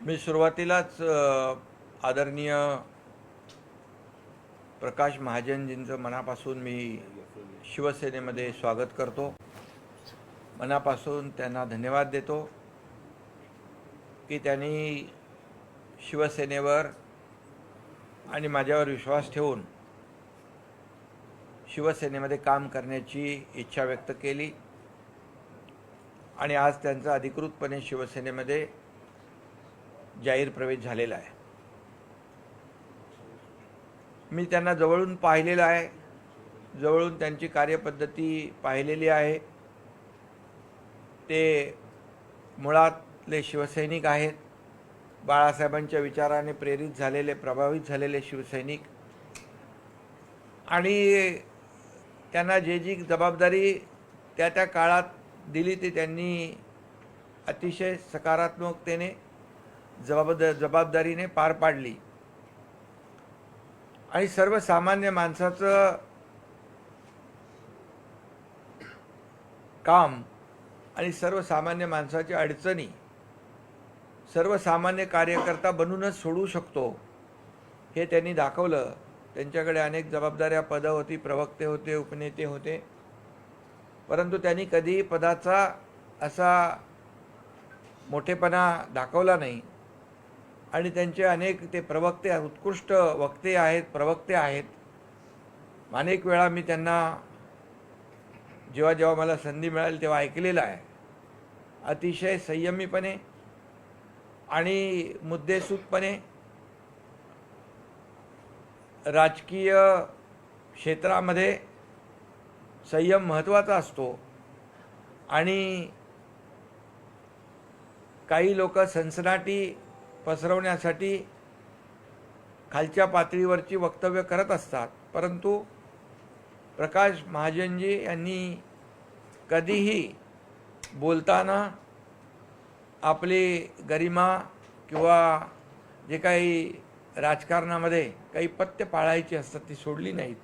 मी सुरुवातीलाच आदरणीय प्रकाश महाजनजींचं मनापासून मी शिवसेनेमध्ये स्वागत करतो. मनापासून त्यांना धन्यवाद देतो की त्यांनी शिवसेनेवर आणि माझ्यावर विश्वास ठेवून शिवसेनेमध्ये काम करण्याची इच्छा व्यक्त केली आणि आज त्यांचा अधिकृतपणे शिवसेनेमध्ये जाहीर प्रवेश झालेला आहे. मी त्यांना जवळून पाहिलेलं आहे, जवळून त्यांची कार्यपद्धती पाहिलेली आहे. ते मुळातले शिवसैनिक आहेत, बाळासाहेबांच्या विचाराने प्रेरित झालेले, प्रभावित झालेले शिवसैनिक, आणि त्यांना जी जबाबदारी त्या त्या काळात दिली ती त्यांनी अतिशय सकारात्मकतेने जबाबदारीने पार पाडली. आणि सर्वसामान्य माणसाचं काम आणि सर्वसामान्य माणसाच्या अडचणी सर्वसामान्य कार्यकर्ता बनूनच सोडवू शकतो हे त्यांनी दाखवलं. त्यांच्याकडे अनेक जबाबदाऱ्या, पदं होती, प्रवक्ते होते, उपनेते होते, परंतु त्यांनी कधी पदाचा असा मोठेपणा दाखवला नाही. आणि त्यांचे अनेक ते प्रवक्ते, उत्कृष्ट वक्ते आहेत, प्रवक्ते आहेत. अनेक वेळा मी त्यांना जेव्हा जेव्हा मला संधी मिळाली तेव्हा ऐकलेलं आहे. अतिशय संयमीपणे आणि मुद्देसूदपणे राजकीय क्षेत्रामध्ये संयम महत्त्वाचा असतो. आणि काही लोक सनसनाटी पसरवण्यासाठी खालच्या पातळीवरची वक्तव्य करत असतात, परंतु प्रकाश महाजनजी यांनी कधीही बोलताना आपली गरिमा किंवा जे काही राजकारणामध्ये काही पथ्य पाळायची असतात ती सोडली नाहीत.